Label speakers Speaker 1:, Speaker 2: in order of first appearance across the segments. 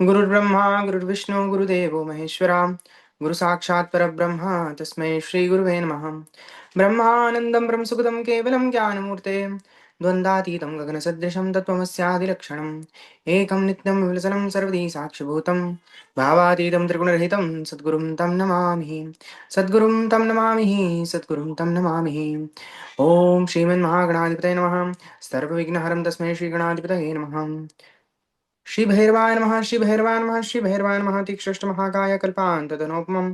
Speaker 1: गुरुर्ब्रह्मा गुरुर्विष्णु गुरुदेवो महेश्वरा गुरु साक्षात् परब्रह्म तस्मै श्री गुरुवे नमः। ब्रह्मानन्दं ब्रह्मसुखदं केवलं ज्ञानमूर्ते द्वन्द्वातीतं गगनसदृशं तत्त्वमस्यादिलक्षणम् एकं नित्यं विलसनं सर्वदी साक्षिभूतं भावातीतं त्रिगुणरहितं सद्गुरुं तं नमामि। सद्गुरुं तं नमामि। सद्गुरुं तं नमामि। ॐ श्रीमन्महागणाधिपतये नमः। सर्वविघ्नहरं तस्मै श्रीगणाधिपतये नमः। श्री भैरवाय नमः। श्री भैरवाय नमः। श्री भैरवाय नमः। तीक्ष्ण महाकाय कल्पान्ततनोपमं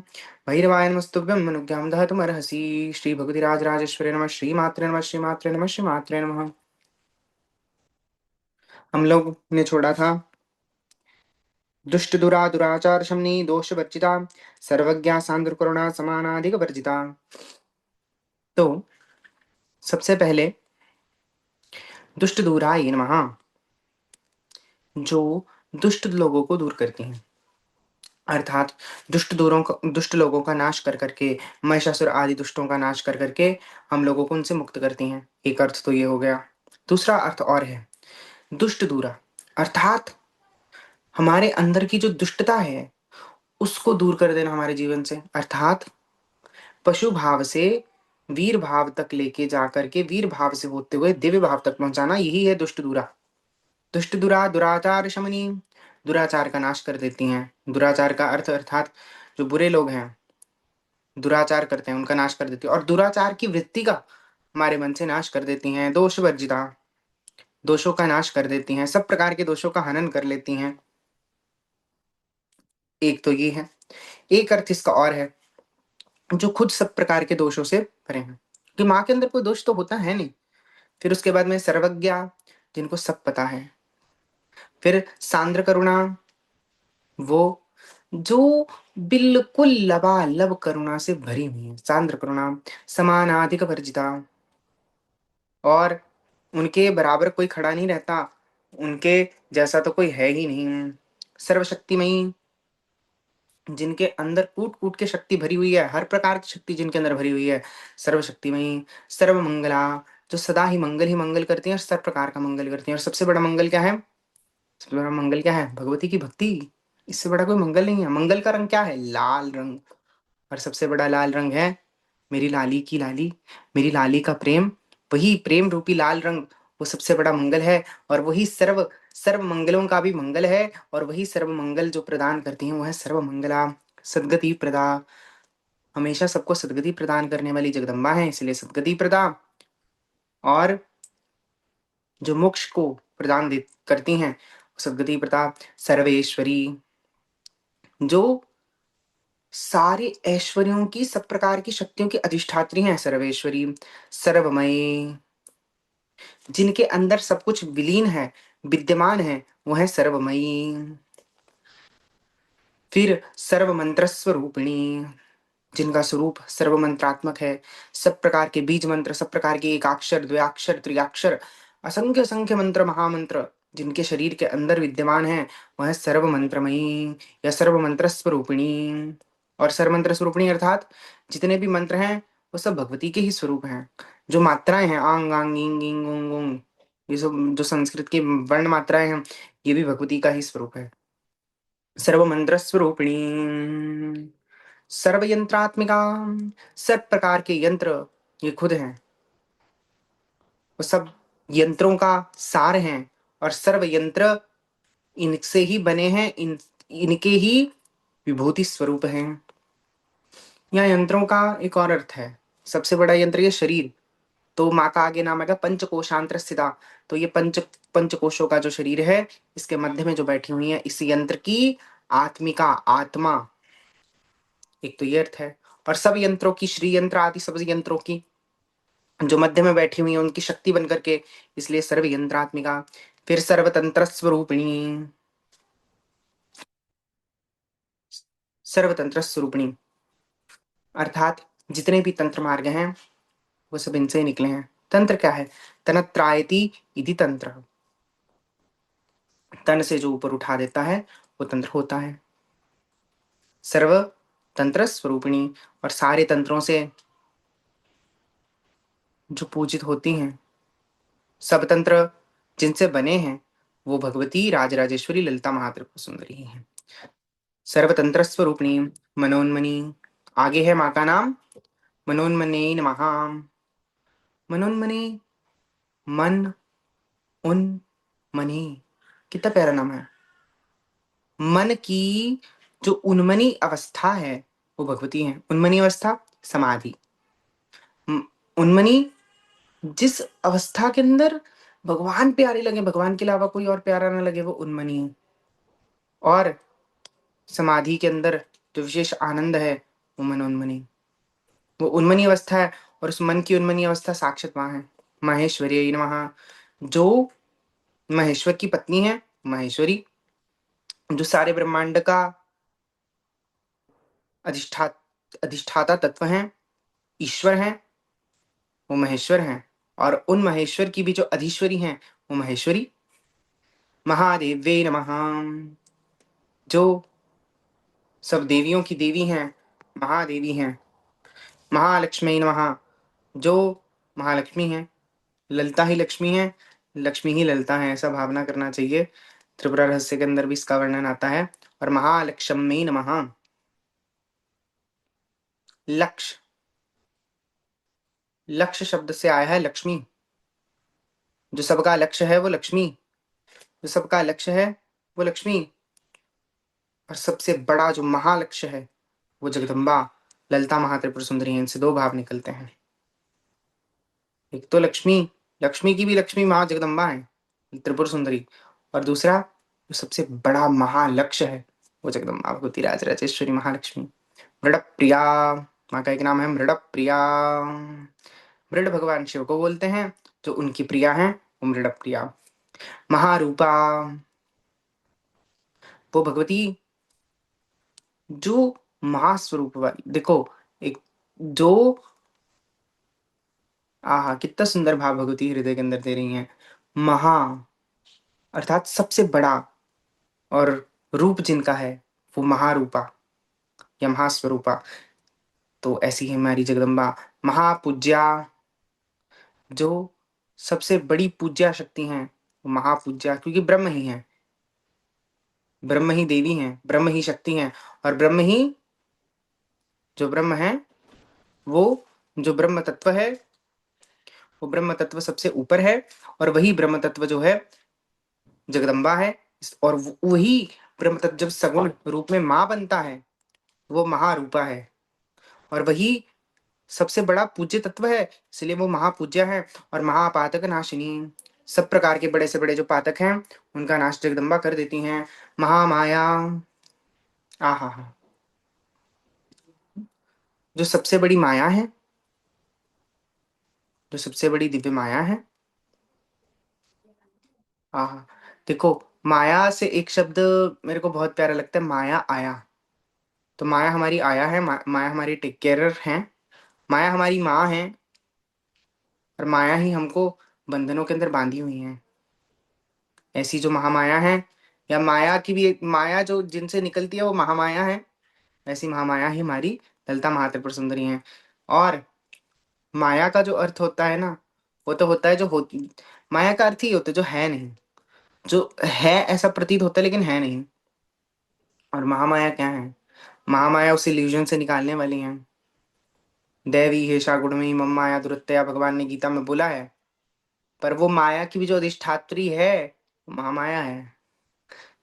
Speaker 1: भैरवाय नमस्तुभ्यं मनुज्ञां दहतुमर्हसि। श्री भगवतिराज राजेश्वरी नमः। श्री मात्रे नमः। श्री मात्रे नमः। श्री मात्रे नमः। हम लोग ने छोड़ा था दुष्ट दुरा दुराचार शमनी दोष वर्जिता सर्वज्ञा सांद्र करुणा समानाधिक वर्जिता। तो सबसे पहले दुष्ट दूराय नमः, जो दुष्ट लोगों को दूर करती हैं, अर्थात दुष्ट लोगों का नाश कर करके, महिषासुर आदि दुष्टों का नाश कर करके हम लोगों को उनसे मुक्त करती हैं। एक अर्थ तो ये हो गया। दूसरा अर्थ और है दुष्ट दूरा, अर्थात हमारे अंदर की जो दुष्टता है उसको दूर कर देना हमारे जीवन से, अर्थात पशु भाव से वीर भाव तक लेके जाकर के वीर भाव से होते हुए दिव्य भाव तक पहुंचाना, यही है दुष्ट दूरा। दुष्ट दुरा दुराचार शमनी, दुराचार का नाश कर देती हैं। दुराचार का अर्थ अर्थात जो बुरे लोग हैं, दुराचार करते हैं, उनका नाश कर देती है। और दुराचार की वृत्ति का हमारे मन से नाश कर देती हैं। दोष वर्जिता, दोषों का नाश कर देती हैं, सब प्रकार के दोषों का हनन कर लेती हैं। एक तो ये है। एक अर्थ इसका और है जो खुद सब प्रकार के दोषों से भरे हैं, कि माँ के अंदर कोई दोष तो होता है नहीं। फिर उसके बाद में सर्वज्ञा, जिनको सब पता है। फिर सांद्र करुणा, वो जो बिल्कुल लबालब करुणा से भरी हुई है, सांद्र करुणा। समानाधिक वर्जिता, और उनके बराबर कोई खड़ा नहीं रहता, उनके जैसा तो कोई है ही नहीं। सर्वशक्तिमयी, जिनके अंदर कूट कूट के शक्ति भरी हुई है, हर प्रकार की शक्ति जिनके अंदर भरी हुई है, सर्वशक्तिमयी। सर्वमंगला, जो सदा ही मंगल करती है और सब प्रकार का मंगल करती है। और सबसे बड़ा मंगल क्या है? सबसे बड़ा मंगल क्या है? भगवती की भक्ति। इससे बड़ा कोई मंगल नहीं है। मंगल का रंग क्या है? लाल रंग। और सबसे बड़ा लाल रंग है मेरी लाली की लाली, मेरी लाली का प्रेम। वही प्रेम रूपी लाल रंग, वो सबसे बड़ा मंगल है। और वही सर्व सर्व मंगलों का भी मंगल है। और वही सर्व मंगल जो प्रदान करती हैं वो है सर्व मंगला, सदगति प्रदा। हमेशा सबको सदगति प्रदान करने वाली जगदम्बा है, इसलिए सदगति प्रदा। और जो मोक्ष को प्रदान करती हैं सदगति प्रदा। सर्वेश्वरी, जो सारे ऐश्वर्यों की, सब प्रकार की शक्तियों की अधिष्ठात्री हैं, सर्वेश्वरी। सर्वमयी, जिनके अंदर सब कुछ विलीन है, विद्यमान है, वो है सर्वमयी। फिर सर्व मंत्र स्वरूपिणी, जिनका स्वरूप सर्व मंत्रात्मक है। सब प्रकार के बीज मंत्र, सब प्रकार के एकाक्षर द्व्याक्षर त्रियाक्षर असंख्य असंख्य मंत्र महामंत्र जिनके शरीर के अंदर विद्यमान है, वह है सर्व मंत्रमयी या सर्व मंत्र स्वरूपिणी। और सर्व मंत्र स्वरूपिणी अर्थात जितने भी मंत्र हैं वो सब भगवती के ही स्वरूप हैं। जो मात्राएं हैं आंग आंग इंग इंग उंग उंग, ये सब जो संस्कृत की वर्ण मात्राएं हैं, ये भी भगवती का ही स्वरूप है। सर्व मंत्र स्वरूपिणी, सर्व यंत्रात्मिका, सब प्रकार के यंत्र ये खुद हैं, वो सब यंत्रों का सार हैं। और सर्व यंत्र इनसे ही बने हैं, इनके ही विभूति स्वरूप हैं। यहाँ यंत्रों का एक और अर्थ है। सबसे बड़ा यंत्र ये शरीर, तो माँ का आगे नाम आएगा पंचकोशांतर स्थिता। तो ये पंचकोशों का जो शरीर है, इसके मध्य में जो बैठी हुई है, इस यंत्र की आत्मिका, आत्मा, एक तो ये अर्थ है। और सब यंत्रों की, श्री यंत्र आदि सब यंत्रों की जो मध्य में बैठी हुई है, उनकी शक्ति बन करके, इसलिए सर्व यंत्रात्मिका। फिर सर्वतंत्र स्वरूपिणी, सर्वतंत्र स्वरूपिणी अर्थात जितने भी तंत्र मार्ग हैं वो सब इनसे ही निकले हैं। तंत्र क्या है? तनत्रायति इति तंत्र, तन से जो ऊपर उठा देता है वो तंत्र होता है। सर्व तंत्र स्वरूपिणी, और सारे तंत्रों से जो पूजित होती हैं, सब तंत्र जिनसे बने हैं वो भगवती राजराजेश्वरी ललिता महात्रिपुर सुंदरी ही है। सर्वतंत्र स्वरूपिणी मनोन्मनी। आगे है माँ का नाम मनोन्मने नमः। मनोन्मनी, मन, उन, मनी, कितना प्यारा नाम है। मन की जो उन्मनी अवस्था है वो भगवती है। उन्मनी अवस्था समाधि। उन्मनी, जिस अवस्था के अंदर भगवान प्यारे लगे, भगवान के अलावा कोई और प्यारा ना लगे, वो उन्मनी है। और समाधि के अंदर जो विशेष आनंद है वो मनोन्मनी, वो उन्मनी अवस्था है। और उस मन की उन्मनी अवस्था साक्षात मां है, माहेश्वरी नमः। जो महेश्वर की पत्नी है, माहेश्वरी, जो सारे ब्रह्मांड का अधिष्ठा अधिष्ठाता तत्व है, ईश्वर है, वो महेश्वर हैं। और उन महेश्वर की भी जो अधीश्वरी हैं वो महेश्वरी। महादेव्ये नमः। जो सब देवियों की देवी हैं, महादेवी हैं। महालक्ष्मी नमः। जो महालक्ष्मी हैं, ललिता ही लक्ष्मी है, लक्ष्मी ही ललिता है, ऐसा भावना करना चाहिए। त्रिपुरा रहस्य के अंदर भी इसका वर्णन आता है। और महालक्ष्मी नमः। लक्ष्य, लक्ष्य शब्द से आया है लक्ष्मी। जो सबका लक्ष्य है वो लक्ष्मी, जो सबका लक्ष्य है वो लक्ष्मी। और सबसे बड़ा जो महालक्ष्य है वो जगदम्बा ललिता महात्रिपुर सुंदरी है। इनसे दो भाव निकलते हैं। एक तो लक्ष्मी, लक्ष्मी की भी लक्ष्मी माँ जगदम्बा है, त्रिपुर सुंदरी। और दूसरा जो सबसे बड़ा महालक्ष्य है वो जगदम्बा भगवती राजराजेश्वरी महालक्ष्मी। मृड प्रिया, माँ का एक नाम है मृड प्रिया। मृड भगवान शिव को बोलते हैं, जो उनकी प्रिया है वो मृड प्रिया। महारूपा, वो भगवती जो महास्वरूप वाली, देखो एक जो, आहा कितना सुंदर भाव भगवती हृदय के अंदर दे रही हैं। महा अर्थात सबसे बड़ा, और रूप जिनका है वो महारूपा या महास्वरूपा। तो ऐसी है हमारी जगदम्बा। महापूज्या, जो सबसे बड़ी पूज्या शक्ति हैं वो महापूज्या, क्योंकि ब्रह्म ही है, ब्रह्म ही देवी हैं, ब्रह्म ही शक्ति हैं। और ब्रह्म ही, जो ब्रह्म है वो, जो ब्रह्म तत्व है वो ब्रह्म तत्व सबसे ऊपर है। और वही ब्रह्म तत्व जो है जगदम्बा है। और वही ब्रह्म तत्व जब सगुण रूप में माँ बनता है वो महारूपा है। और वही सबसे बड़ा पूज्य तत्व है, इसलिए वो महापूज्य है। और महापातक नाशिनी, सब प्रकार के बड़े से बड़े जो पातक हैं उनका नाश जगदम्बा कर देती हैं। महामाया, आहा हा, जो सबसे बड़ी माया है, जो सबसे बड़ी दिव्य माया है। आहा, देखो माया से एक शब्द मेरे को बहुत प्यारा लगता है, माया आया। तो माया हमारी आया है, माया हमारी टेक केयर है, माया हमारी माँ है। और माया ही हमको बंधनों के अंदर बांधी हुई है। ऐसी जो महामाया है, या माया की भी एक माया जो जिनसे निकलती है वो महामाया है, वैसी महामाया ही हमारी ललिता महात्रिपुर सुंदरी है। और माया का जो अर्थ होता है ना, वो तो होता है जो होती, माया का अर्थ ही होता है जो है नहीं, जो है ऐसा प्रतीत होता है लेकिन है नहीं। और महामाया क्या है? महामाया उस इल्यूजन से निकालने वाली है। दैवी हेषा गुणमयी मम माया दुरत्यया, भगवान ने गीता में बोला है। पर वो माया की भी जो अधिष्ठात्री है वो महामाया है।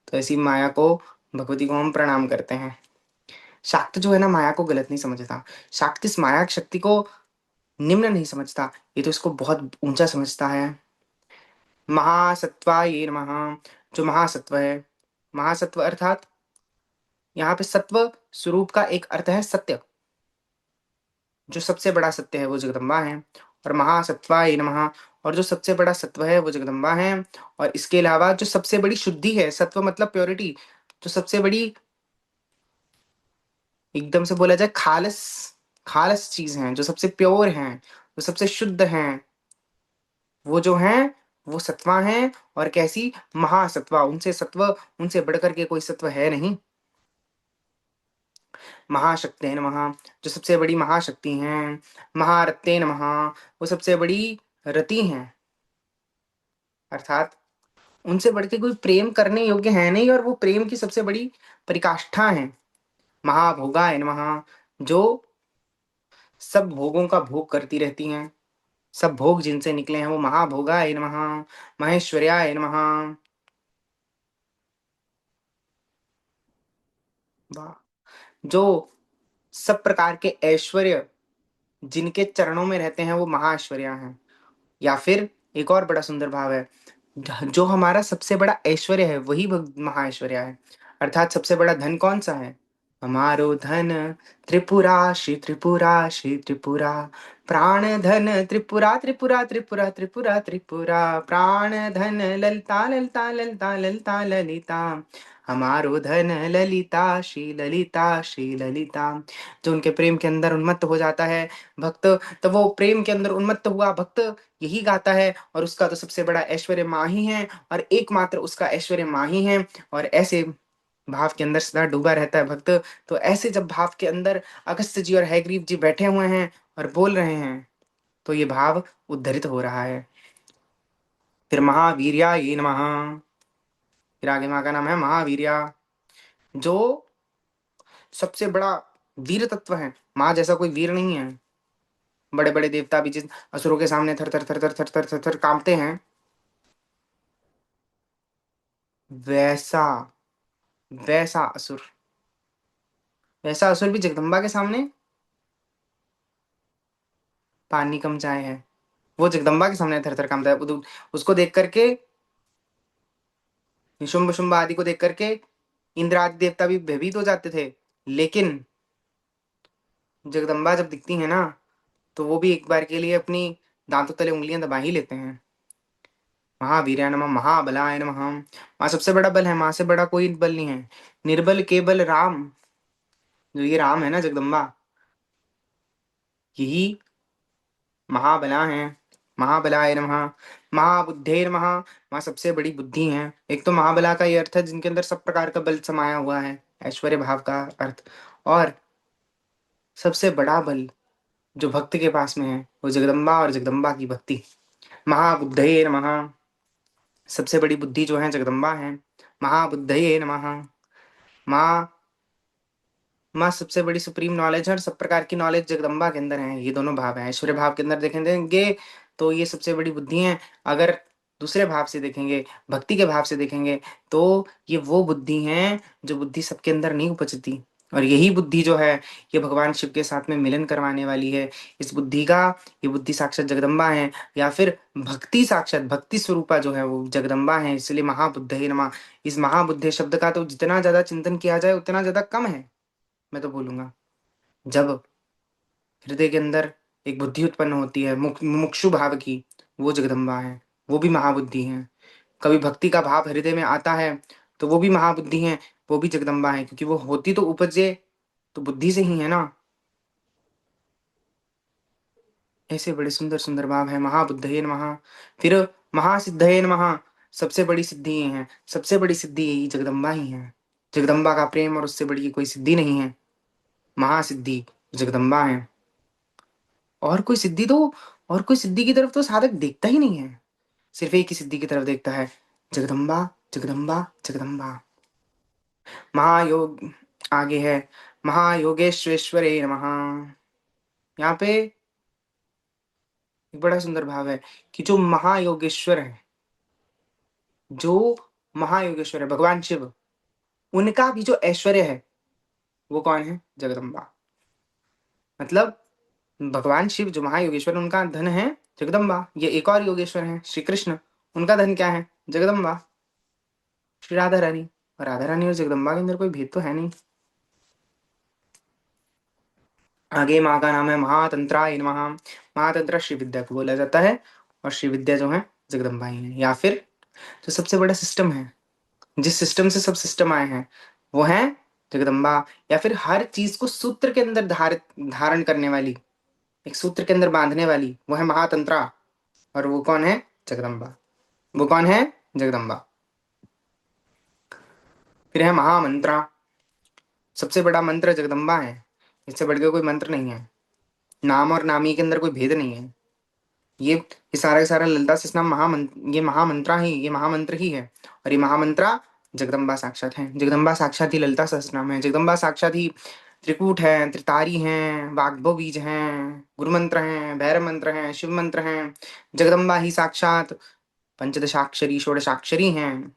Speaker 1: तो ऐसी माया को, भगवती को हम प्रणाम करते हैं। शाक्त जो है ना माया को गलत नहीं समझता, शाक्त इस माया की शक्ति को निम्न नहीं समझता, ये तो इसको बहुत ऊंचा समझता है। महासत्वाय नमः, जो महासत्व है, महासत्व अर्थात यहाँ पे सत्व स्वरूप का एक अर्थ है सत्य। जो सबसे बड़ा सत्य है वो जगदम्बा है। और महासत्वाय नमः, और जो सबसे बड़ा सत्व है वो जगदम्बा है। और इसके अलावा जो सबसे बड़ी शुद्धि है, सत्व मतलब प्योरिटी, जो सबसे बड़ी, एकदम से बोला जाए खालस, खालस चीज है, जो सबसे प्योर हैं, जो सबसे शुद्ध हैं, वो जो हैं वो सत्वा हैं। और कैसी? महासत्वा, उनसे सत्व, उनसे बढ़कर के कोई सत्व है नहीं। महाशक्ते नमः, जो सबसे बड़ी महाशक्ति हैं। महारत्ते नमः, वो सबसे बड़ी रति हैं, अर्थात उनसे बढ़ के कोई प्रेम करने योग्य है नहीं, और वो प्रेम की सबसे बड़ी परिकाष्ठा है। महाभोगाय नमः, जो सब भोगों का भोग करती रहती हैं, सब भोग जिनसे निकले हैं वो महाभोगाय नमः। महेश्वर्याय नमः। वाह! जो सब प्रकार के ऐश्वर्य जिनके चरणों में रहते हैं वो महाऐश्वर्या हैं। या फिर एक और बड़ा सुंदर भाव है, जो हमारा सबसे बड़ा ऐश्वर्य है वही महाऐश्वर्या है। अर्थात सबसे बड़ा धन कौन सा है? हमारो धन त्रिपुराशि त्रिपुराशि त्रिपुरा, प्राण धन त्रिपुरा त्रिपुरा त्रिपुरा त्रिपुरा त्रिपुरा, प्राण धन ललिता ललिता ललिता ललिता ललिता, हमारो धन ललिता श्री ललिता श्री ललिता। जो उनके प्रेम के अंदर उन्मत्त हो जाता है भक्त, तो वो प्रेम के अंदर उन्मत्त हुआ भक्त यही गाता है, और उसका तो सबसे बड़ा ऐश्वर्य माँ ही है, और एकमात्र उसका ऐश्वर्य माँ ही है। और ऐसे भाव के अंदर सदा डूबा रहता है भक्त। तो ऐसे जब भाव के अंदर अगस्त्य जी और हयग्रीव जी बैठे हुए हैं और बोल रहे हैं, तो ये भाव उद्धरित हो रहा है। फिर महावीर्याय नमः। फिर आगे माँ का नाम है महावीर्या, जो सबसे बड़ा वीर तत्व है। माँ जैसा कोई वीर नहीं है। बड़े बड़े देवता भी जिस असुरों के सामने थर थर थर थर थर थर थर थर कांपते हैं, वैसा वैसा असुर, वैसा असुर भी जगदम्बा के सामने पानी कम चाय है। वो जगदम्बा के सामने थर थर कांपता है। उसको देख करके, निशुंभ शुंभ आदि को देख करके इंद्र आदि देवता भी भयभीत हो जाते थे। लेकिन जगदम्बा जब दिखती है ना, तो वो भी एक बार के लिए अपनी दांतों तले उंगलियां दबा ही लेते हैं। महावीर्याय नमः महाबलाय नमः। माँ सबसे बड़ा बल है, माँ से बड़ा कोई बल नहीं है। निर्बल केवल राम, जो ये राम है ना जगदम्बा, यही महाबला है। महाबलाय नमः। महाबुद्धे नमः। माँ सबसे बड़ी बुद्धि है। एक तो महाबला का ये अर्थ है जिनके अंदर सब प्रकार का बल समाया हुआ है, ऐश्वर्य भाव का अर्थ। और सबसे बड़ा बल जो भक्त के पास में है वो जगदम्बा और जगदम्बा की भक्ति। महाबुद्धये नमः। सबसे बड़ी बुद्धि जो है जगदम्बा है। महाबुद्धये नमः। माँ माँ सबसे बड़ी सुप्रीम नॉलेज है, और सब प्रकार की नॉलेज जगदम्बा के अंदर है। ये दोनों भाव हैं। ऐश्वर्य भाव के अंदर देखेंगे तो ये सबसे बड़ी बुद्धि है। अगर दूसरे भाव से देखेंगे, भक्ति के भाव से देखेंगे, तो ये वो बुद्धि है जो बुद्धि सबके अंदर नहीं उपजती। और यही बुद्धि जो है, ये भगवान शिव के साथ में मिलन करवाने वाली है। इस बुद्धि का, ये बुद्धि साक्षात जगदम्बा है, या फिर भक्ति साक्षात भक्ति स्वरूपा जो है वो जगदम्बा है। इसलिए महाबुद्धे नमः। इस महाबुद्धे शब्द का तो जितना ज्यादा चिंतन किया जाए उतना ज्यादा कम है, मैं तो बोलूंगा। जब हृदय के अंदर एक बुद्धि उत्पन्न होती है मुमुक्षु भाव की, वो जगदम्बा है, वो भी महाबुद्धि है। कभी भक्ति का भाव हृदय में आता है, तो वो भी महाबुद्धि है, वो भी जगदम्बा है, क्योंकि वो होती तो उपजे तो बुद्धि से ही है ना। ऐसे बड़े सुंदर सुंदर भाव है। महाबुद्धये नमः। फिर महासिद्धये नमः। सबसे बड़ी सिद्धि ये है, सबसे बड़ी सिद्धि यही जगदम्बा ही है। जगदम्बा का प्रेम और उससे बड़ी कोई सिद्धि नहीं है। महासिद्धि जगदम्बा है। और कोई सिद्धि तो, और कोई सिद्धि की तरफ तो साधक देखता ही नहीं है, सिर्फ एक ही सिद्धि की तरफ देखता है, जगदम्बा जगदम्बा जगदम्बा। महायोग आगे है, महायोगेश्वरेश्वरे नमः। यहाँ पे एक बड़ा सुंदर भाव है कि जो महायोगेश्वर है, जो महायोगेश्वर है भगवान शिव, उनका भी जो ऐश्वर्य है वो कौन है? जगदम्बा। मतलब भगवान शिव जो महायोगेश्वर, उनका धन है जगदम्बा। ये एक और योगेश्वर है श्री कृष्ण, उनका धन क्या है? जगदम्बा, श्री राधा रानी। और राधा रानी और जगदम्बा के अंदर कोई भेद तो है नहीं। आगे माँ का नाम है महातंत्राय नमः। महातंत्र श्री विद्या को बोला जाता है, और श्री विद्या जो है जगदम्बा ही है। या फिर जो सबसे बड़ा सिस्टम है, जिस सिस्टम से सब सिस्टम आए हैं, वो है जगदम्बा। या फिर हर चीज को सूत्र के अंदर धारण करने वाली, एक सूत्र के अंदर बांधने वाली, वो है महातंत्रा। और वो कौन है? जगदम्बा। वो कौन है? जगदम्बा। फिर है महामंत्रा। सबसे बड़ा मंत्र जगदम्बा है, इससे बढ़ के कोई मंत्र नहीं है। नाम और नामी के अंदर कोई भेद नहीं है। ये सारा का सारा ललिता सहस्त्रनाम ये महामंत्र ही है। और ये महामंत्रा जगदम्बा साक्षात है। जगदम्बा साक्षात ही ललिता सहस्त्रनाम है। जगदम्बा साक्षात ही त्रिकूट है, त्रितारी हैं, वाग्भव बीज हैं, गुरु मंत्र हैं, भैरव मंत्र हैं, शिव मंत्र हैं। जगदम्बा ही साक्षात पंचदशाक्षरी षोडशाक्षरी हैं।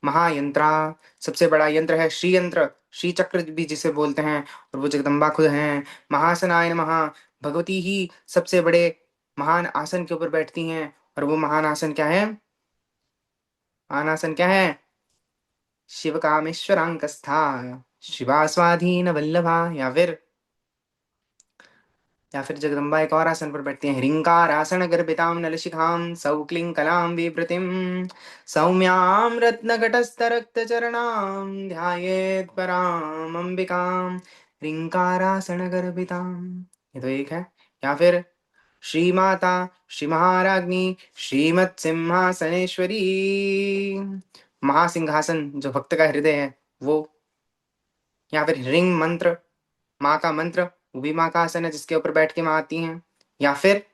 Speaker 1: महायंत्रा सबसे बड़ा यंत्र है श्री यंत्र, श्री चक्र भी जिसे बोलते हैं, और वो जगदम्बा खुद हैं। महासनाय नमः, भगवती ही सबसे बड़े महान आसन के ऊपर बैठती हैं, और वो महान आसन क्या है? महान आसन क्या है? शिव कामेश्वरांकस्था शिवा स्वाधीन वल्लभा। या फिर जगदम्बा एक और आसन पर बैठती हैं, ह्रींकार आसन गर्भिताम नलशिखाम सौक्लिं कलाम विभृतिम सौम्यां रत्नघटस्थरक्त चरणाम ध्यायेत् पराम अंबिकाम ह्रींकारासन गर्भिताम। ये तो एक है। या फिर श्री माता श्री महाराज्ञी श्रीमत् सिंहासनेश्वरी, महासिंहासन जो भक्त का हृदय है वो। या फिर ह्रीं मंत्र, माँ का मंत्र, वो भी माँ का आसन है जिसके ऊपर बैठ के माँ आती हैं। या फिर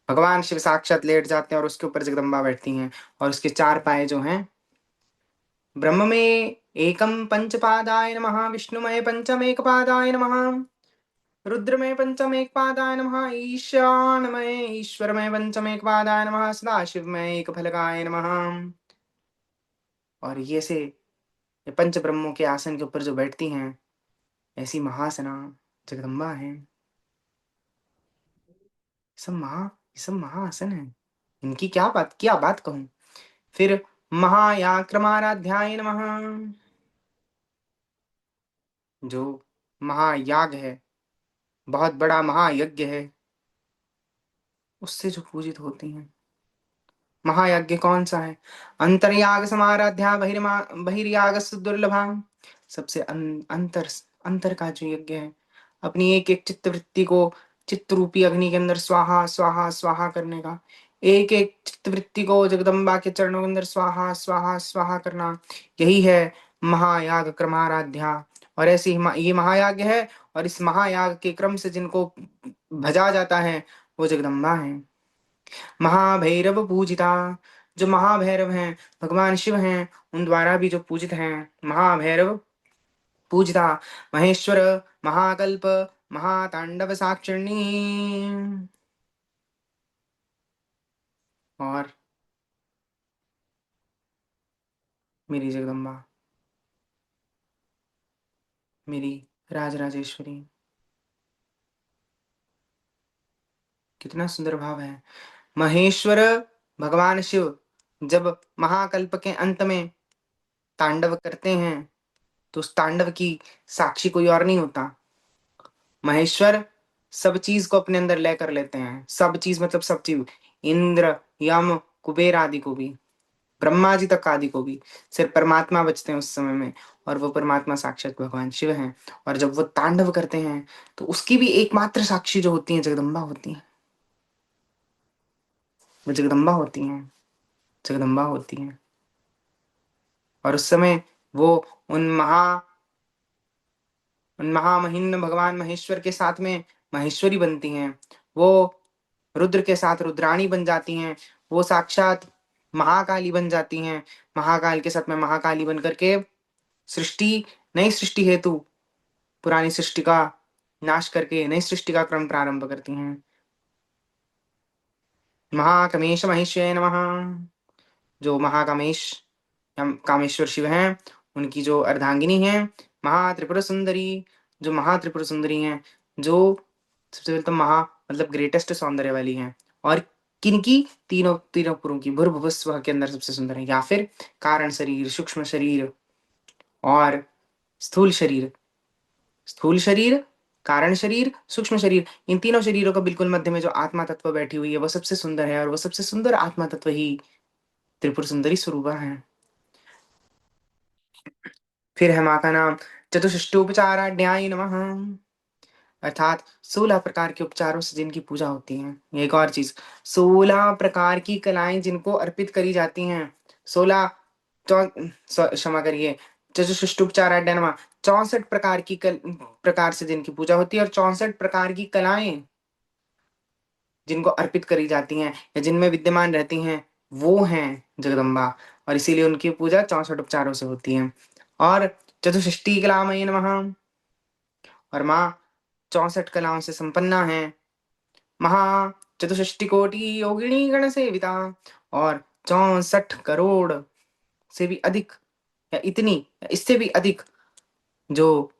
Speaker 1: भगवान शिव साक्षात लेट जाते हैं और उसके ऊपर जगदम्बा बैठती हैं, और उसके चार पाए जो हैं, ब्रह्म में एकम पंचपादाय नमः, विष्णुमय पंचम एक पादाय नमः, रुद्र में पंचम एक पादाय नमः, ईशानमय ईश्वरमय पंचम एक पादाय नमः, सदाशिव में एक फलकाय नमः। और ये से ये पंच ब्रह्मों के आसन के ऊपर जो बैठती हैं, ऐसी महासना जगदम्बा है। ये सब महाआसन है। इनकी क्या बात कहूं। फिर महायाक्रमाराध्याय नमः, जो महायाग है, बहुत बड़ा महायज्ञ है, उससे जो पूजित होती हैं। महायज्ञ कौन सा है? अंतर्याग समाराध्या बहिर्याग दुर्लभा। सबसे अंतर अंतर का जो यज्ञ है, अपनी एक एक चित्तवृत्ति को चित्त रूपी अग्नि के अंदर स्वाहा स्वाहा स्वाहा करने का, एक एक चित्तवृत्ति को जगदम्बा के चरणों के अंदर स्वाहा स्वाहा स्वाहा करना, यही है महायाग क्रमाराध्या। और ऐसे ही ये महायाग है, और इस महायाग के क्रम से जिनको भजा जाता है वो जगदम्बा है। महाभैरव पूजिता, जो महाभैरव हैं, भगवान शिव हैं, उन द्वारा भी जो पूजित हैं, महाभैरव पूजिता। महेश्वर महाकल्प महातांडव साक्षिणी, और मेरी जगदम्बा, मेरी राजराजेश्वरी। कितना सुंदर भाव है। महेश्वर भगवान शिव जब महाकल्प के अंत में तांडव करते हैं, तो उस तांडव की साक्षी कोई और नहीं होता। महेश्वर सब चीज को अपने अंदर ले कर लेते हैं, सब चीज मतलब सब चीज, इंद्र यम कुबेर आदि को भी, ब्रह्मा जी तक आदि को भी, सिर्फ परमात्मा बचते हैं उस समय में, और वो परमात्मा साक्षात भगवान शिव हैं। और जब वो तांडव करते हैं, तो उसकी भी एकमात्र साक्षी जो होती है जगदम्बा होती है। वो जगदम्बा होती हैं, जगदम्बा होती हैं। और उस समय वो उन महा उन महामहिम भगवान महेश्वर के साथ में महेश्वरी बनती हैं, वो रुद्र के साथ रुद्राणी बन जाती हैं, वो साक्षात महाकाली बन जाती हैं। महाकाल के साथ में महाकाली बन करके सृष्टि नई सृष्टि हेतु पुरानी सृष्टि का नाश करके नई सृष्टि का क्रम प्रारंभ करती हैं। महाकमेश महेश्वराय नमः, जो महाकामेश कामेश्वर शिव हैं, उनकी जो अर्धांगिनी है महात्रिपुर सुंदरी, जो महात्रिपुर सुंदरी हैं, जो सबसे पहले तो महा मतलब ग्रेटेस्ट सौंदर्य वाली हैं। और किनकी? तीनों तीनों पुरों की, भूर्भुवस्व के अंदर सबसे सुंदर है। या फिर कारण शरीर, सूक्ष्म शरीर और स्थूल शरीर। स्थूल शरीर, कारण शरीर, सूक्ष्म शरीर, इन तीनों शरीरों का बिल्कुल मध्य में जो आत्मा तत्व बैठी हुई है वो सबसे सुंदर है, और वो सबसे सुंदर आत्मा तत्व ही त्रिपुर सुंदरी स्वरूपा है। फिर है माँ का नाम चतुष्टोपचाराढ्याय नमः, अर्थात 16 प्रकार के उपचारों से जिनकी पूजा होती है। एक और चीज, 16 प्रकार की कलाएं जिनको अर्पित करी जाती हैं। 16 क्षमा करिए, चतुष्टोपचाराढ्याय नमः, 64 प्रकार से जिनकी पूजा होती है, और 64 प्रकार की कलाएं जिनको अर्पित करी जाती हैं या जिनमें विद्यमान रहती हैं, वो हैं जगदम्बा। और इसीलिए उनकी पूजा 64 उपचारों से होती है। और चतुष्षष्टि कलामयी नमः। और माँ 64 कलाओं से संपन्ना है। महा चतुष्षष्टि कोटि योगिनी गण सेविता। और 64 करोड़ से भी अधिक, या इतनी, या इससे भी अधिक जो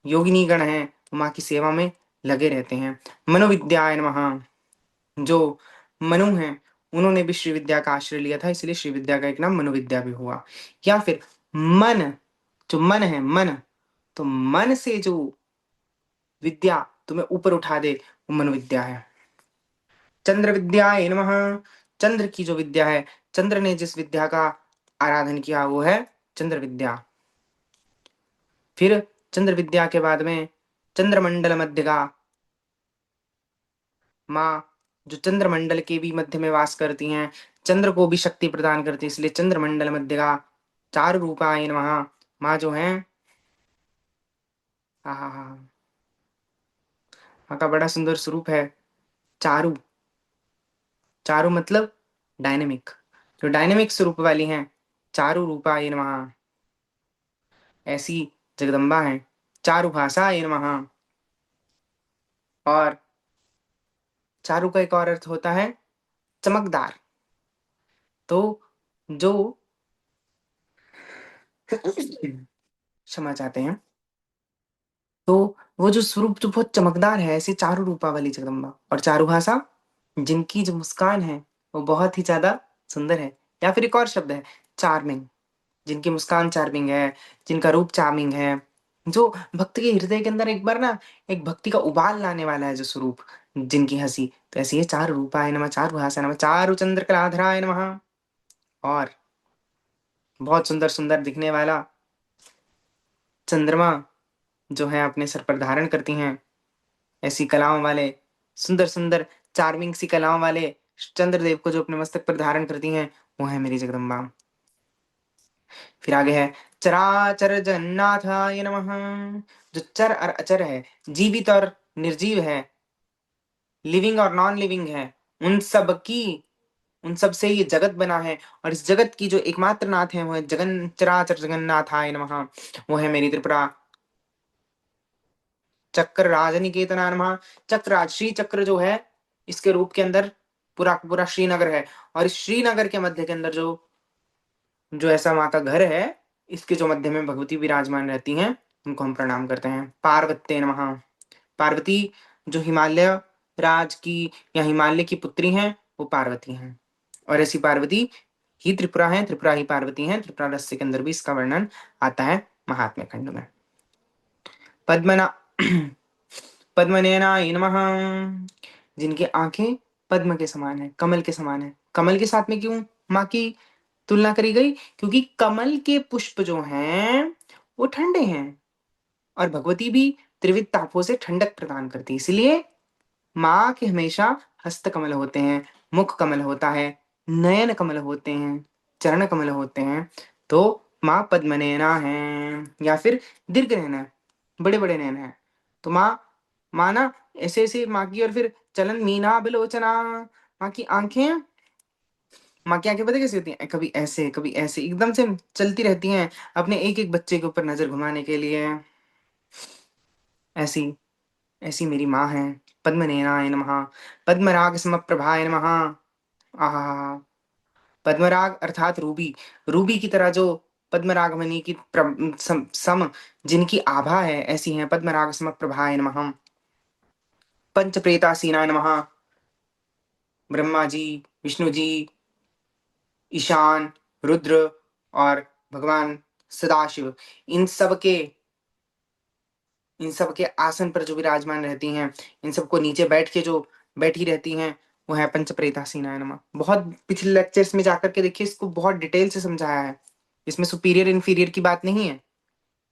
Speaker 1: योगिनी गण हैं, वो माँ की सेवा में लगे रहते हैं। मनोविद्याय नमः। जो मनु हैं, उन्होंने भी श्री विद्या का आश्रय लिया था, इसलिए श्री विद्या का एक नाम मनोविद्या भी हुआ। या फिर मन, जो मन है, मन, तो मन से जो विद्या तुम्हें ऊपर उठा दे, वो मनोविद्या है। चंद्र विद्याय नमः। चंद्र की जो विद्या है, चंद्र ने जिस विद्या का आराधन किया, वो है चंद्र विद्या। फिर चंद्र विद्या के बाद में चंद्रमंडल मध्य का माँ, जो चंद्रमंडल के भी मध्य में वास करती हैं, चंद्र को भी शक्ति प्रदान करती है, इसलिए चंद्रमंडल मध्य का चारु रूपाय नमः। माँ जो है, हाँ हाँ हाँ, माँ का बड़ा सुंदर स्वरूप है चारु। चारु मतलब डायनेमिक, जो डायनेमिक स्वरूप वाली हैं, चारु रूपाय नमः। ऐसी जगदम्बा है। चारु भाषाय नमः। और चारु का एक और अर्थ होता है चमकदार। तो जो क्षमा चाहते हैं, तो वो जो स्वरूप जो बहुत चमकदार है, ऐसी चारु रूपा वाली जगदम्बा। और चारुभाषा, जिनकी जो मुस्कान है वो बहुत ही ज्यादा सुंदर है। या फिर एक और शब्द है चार्मिंग, जिनकी मुस्कान चार्मिंग है, जिनका रूप चार्मिंग है, जो भक्त के हृदय के अंदर एक बार ना एक भक्ति का उबाल लाने वाला है जो स्वरूप, जिनकी हंसी। तो ऐसी है चारु रूपाय नमः, चारु भाषा नमः, चारु चंद्र कलाधराय नमः। और बहुत सुंदर सुंदर दिखने वाला चंद्रमा जो है अपने सर पर धारण करती हैं, ऐसी कलाओं वाले, सुंदर सुंदर चार्मिंग सी कलाओं वाले चंद्रदेव को जो अपने मस्तक पर धारण करती हैं, वो है मेरी जगदम्बा। फिर आगे है चराचर जगन्नाथाय नमः। जो चर और अचर है, जीवित और निर्जीव है, लिविंग और नॉन लिविंग है, उन सब की, उन सब से ये जगत बना है। और इस जगत की जो एकमात्र नाथ है, वो है जगन चराचर जगन्नाथाय नमः। वो है मेरी त्रिपुरा चक्र राजनिकेतना नमः। चक्र, श्री चक्र जो है, इसके रूप के अंदर पूरा पूरा श्रीनगर है। और इस श्रीनगर के मध्य के अंदर जो जो ऐसा माँ का घर है, इसके जो मध्य में भगवती विराजमान रहती हैं, उनको हम प्रणाम करते हैं। पार्वती नमः। पार्वती जो हिमालय राज की या हिमालय की पुत्री हैं, वो पार्वती हैं। और ऐसी पार्वती ही त्रिपुरा है, त्रिपुरा ही पार्वती है। त्रिपुरा रहस्य के अंदर भी इसका वर्णन आता है महात्म्य खंड में। पद्मना पद्मनयनाय नमः। जिनकी आंखें पद्म के समान है, कमल के समान है। कमल के साथ में क्यों माँ की तुलना करी गई? क्योंकि कमल के पुष्प जो हैं वो ठंडे हैं, और भगवती भी त्रिविध तापों से ठंडक प्रदान करती है। इसलिए माँ के हमेशा हस्त कमल होते हैं, मुख कमल होता है, नयन कमल होते हैं, चरण कमल होते हैं। तो माँ पद्मनयना है, या फिर दीर्घ नयन है, बड़े बड़े नयन है। तो माँ ना ऐसे ऐसे माँ की, और फिर चलन मीना बिलोचना। माँ की आंखें, माँ की आंखें पता कैसी होती हैं? कभी ऐसे कभी ऐसे, एकदम से चलती रहती हैं अपने एक एक बच्चे के ऊपर नजर घुमाने के लिए। ऐसी ऐसी मेरी माँ है। पद्मनयनाय नमः। पद्मराग समप्रभाय नमः। आहा, पद्मराग अर्थात रूबी, रूबी की तरह जो पद्मराग मणि की सम जिनकी आभा है, ऐसी है पद्मराग समप्रभाय नमः। पंच प्रेतासीनाय नमः। ब्रह्मा जी, विष्णु जी, ईशान, रुद्र और भगवान सदाशिव, इन सब के इन सब के आसन पर जो विराजमान रहती हैं, इन सबको नीचे बैठ के जो बैठी रहती हैं, वो है पंचप्रेतासीनाय नमः। बहुत पिछले लेक्चर्स में जाकर के देखिए, इसको बहुत डिटेल से समझाया है। इसमें सुपीरियर इंफीरियर की बात नहीं है,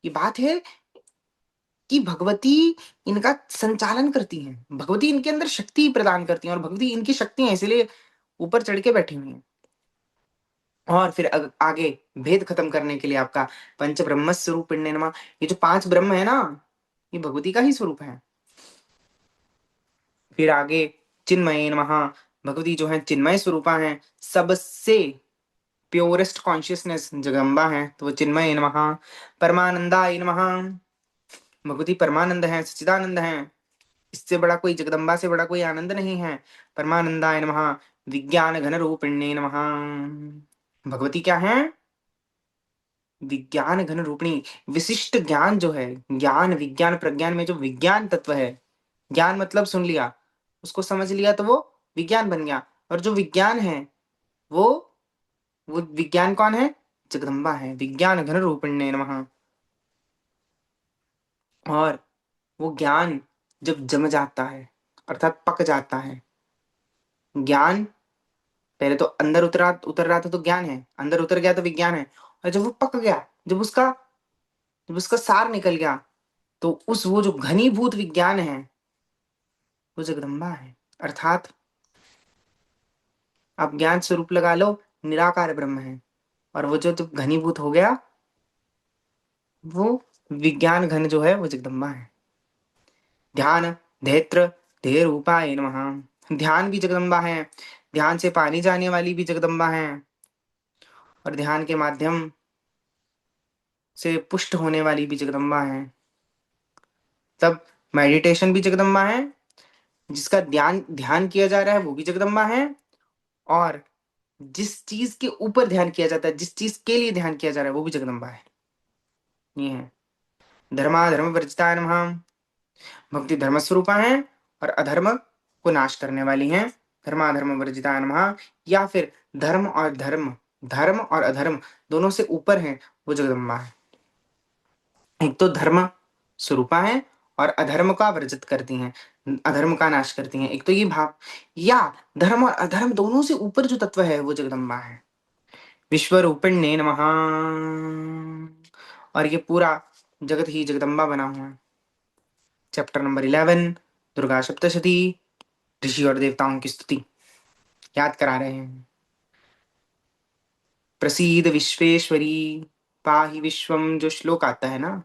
Speaker 1: ये बात है कि भगवती इनका संचालन करती हैं, भगवती इनके अंदर शक्ति प्रदान करती हैं, और भगवती इनकी शक्ति है, इसलिए ऊपर चढ़ के बैठी हुई हैं। और फिर आगे भेद खत्म करने के लिए आपका पंच ब्रह्म स्वरूप नमः। ये जो 5 ब्रह्म है ना, ये भगवती का ही स्वरूप है। फिर आगे चिन्मये नमः। भगवती जो है चिन्मय स्वरूपा है, सबसे प्योरेस्ट कॉन्शियसनेस जगदम्बा है, तो वो चिन्मये नमः। परमानंदाय नमः। भगवती परमानंद है, सच्चिदानंद है, इससे बड़ा कोई, जगदम्बा से बड़ा कोई आनंद नहीं है। परमानंदाय नमः। विज्ञान घन रूपिण्ये नमः। भगवती क्या है? विज्ञान घन रूपिणी। विशिष्ट ज्ञान जो है, ज्ञान विज्ञान प्रज्ञान में जो विज्ञान तत्व है, ज्ञान मतलब सुन लिया, उसको समझ लिया तो वो विज्ञान बन गया। और जो विज्ञान है वो वो विज्ञान कौन है? जगदम्बा है। विज्ञान घन रूपिण्ये नमः। और वो ज्ञान जब जम जाता है, अर्थात पक जाता है, ज्ञान पहले तो अंदर उतर रहा था तो ज्ञान है, अंदर उतर गया तो विज्ञान है, और जब वो पक गया, जब उसका सार निकल गया, तो उस वो जो घनीभूत विज्ञान है वो जगदम्बा है। अर्थात आप ज्ञान स्वरूप लगा लो, निराकार ब्रह्म है। और वो जो घनीभूत हो गया, वो विज्ञान घन जो है वो जगदम्बा है। ध्यान धेत्र धे रूपाय नमः। ध्यान भी जगदम्बा है, ध्यान से पानी जाने वाली भी जगदम्बा है, और ध्यान के माध्यम से पुष्ट होने वाली भी जगदम्बा है। तब मेडिटेशन भी जगदम्बा है, जिसका ध्यान ध्यान किया जा रहा है वो भी जगदम्बा है, और जिस चीज के ऊपर ध्यान किया जाता है, जिस चीज के लिए ध्यान किया जा रहा है वो भी जगदम्बा है। ये है धर्माधर्म वर्जिताय नमः। भक्ति धर्म स्वरूपा है और अधर्म को नाश करने वाली है। धर्माधर्म वर्जिताय नमः। या फिर धर्म और धर्म, धर्म और अधर्म दोनों से ऊपर है, वो जगदम्बा है। एक तो धर्म स्वरूपा है और अधर्म का वर्जित करती हैं, अधर्म का नाश करती हैं। एक तो ये भाव, या धर्म और अधर्म दोनों से ऊपर जो तत्व है वो जगदम्बा है। विश्व रूपिण्ये नमः। और ये पूरा जगत ही जगदम्बा बना हुआ है। चैप्टर नंबर 11, दुर्गा सप्तशती, ऋषि और देवताओं की स्तुति याद करा रहे हैं। प्रसीद विश्वेश्वरी पाहि विश्वम, जो श्लोक आता है ना,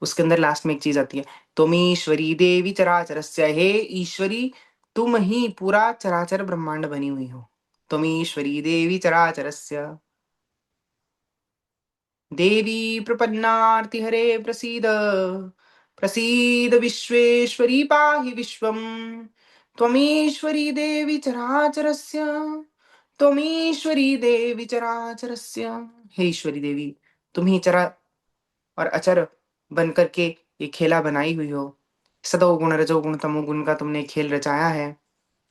Speaker 1: उसके अंदर लास्ट में एक चीज आती है, तुम ईश्वरी देवी चराचरस्य। हे ईश्वरी, तुम ही पूरा चराचर ब्रह्मांड बनी हुई हो। तुम ईश्वरी देवी चराचरस्य। देवी प्रपन्नार्तिहरे प्रसीद, प्रसीद विश्वेश्वरी पाहि विश्वम। त्वमीश्वरी देवी चराचरस्य, त्वमीश्वरी देवी चराचरस्य। हे ईश्वरी देवी, तुम ही चरा और अचर बन करके ये खेला बनाई हुई हो। सदोगुण रजोगुण तमोगुण का तुमने खेल रचाया है,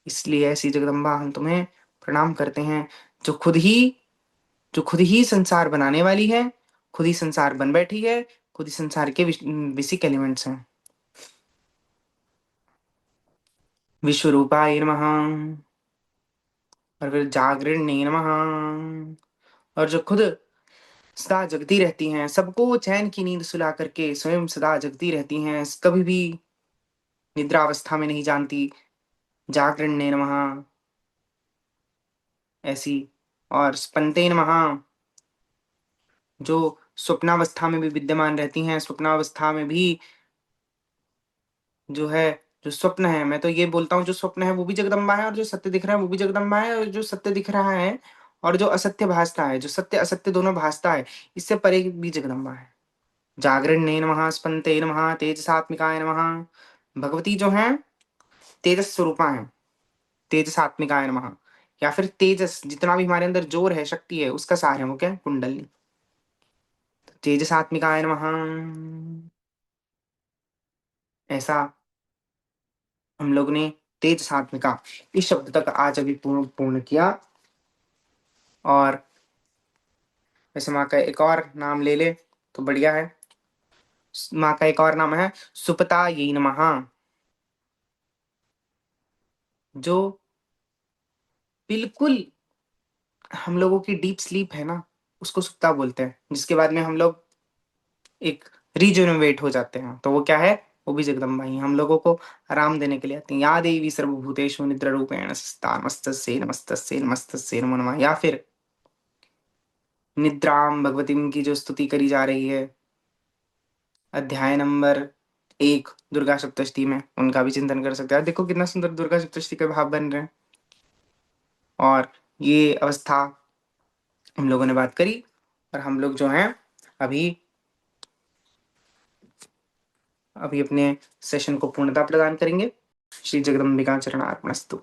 Speaker 1: इसलिए ऐसी जगदम्बा हम तुम्हें प्रणाम करते हैं, जो जो खुद ही संसार बनाने वाली है, खुद ही संसार बन बैठी है, खुद ही संसार के बेसिक एलिमेंट्स हैं। विश्व रूपाय नमः। और फिर जागृण्ये नमः। और जो खुद सदा जगती रहती हैं, सबको चैन की नींद सुला करके स्वयं सदा जगती रहती हैं, कभी भी निद्रावस्था में नहीं जानती, जागृण्ये नमः। ऐसी। और स्पन्ते नमः, जो स्वप्नावस्था में भी विद्यमान रहती हैं, स्वप्नावस्था में भी जो है, जो स्वप्न है, मैं तो ये बोलता हूँ जो स्वप्न है वो भी जगदम्बा है, और जो सत्य दिख रहा है वो भी जगदम्बा है, और जो सत्य दिख रहा है और जो असत्य भासता है, जो सत्य असत्य दोनों भासता है, इससे परे भी जगदम्बा है। जागृण्ये नमः, स्पन्ते नमः, तेजसात्मिकाय नमः। भगवती जो है तेजस स्वरूपा है, तेजसात्मिकाय नमः। या फिर तेजस, जितना भी हमारे अंदर जोर है, शक्ति है, उसका सार है वो क्या? कुंडली। तेजसात्मिकाय नमः। ऐसा हम लोग ने तेज सात्विका इस शब्द तक आज अभी पूर्ण पूर्ण किया। और वैसे माँ का एक और नाम ले ले तो बढ़िया है। माँ का एक और नाम है सुपतायै नमः, जो बिल्कुल हम लोगों की डीप स्लीप है ना, उसको सुप्ता बोलते हैं, जिसके बाद में हम लोग एक रिजुनोवेट हो जाते हैं, तो वो क्या है? वो भी जगदम्बा ही हम लोगों को आराम देने के लिए आती है। या देवी सर्वभूतेषु निद्रा रूपेण संस्था नमस्तस्यै नमस्तस्यै नमस्तस्यै नमो नमः। या फिर निद्राम भगवती की जो स्तुति करी जा रही है, अध्याय नंबर एक दुर्गा सप्तशती में उनका भी चिंतन कर सकते हैं। देखो कितना सुंदर दुर्गा सप्तशती के भाव बन रहे हैं। और ये अवस्था हम लोगों ने बात करी, और हम लोग जो हैं अभी अभी अपने सेशन को पूर्णता प्रदान करेंगे। श्री जगदम्बिका चरणार्पणस्तु।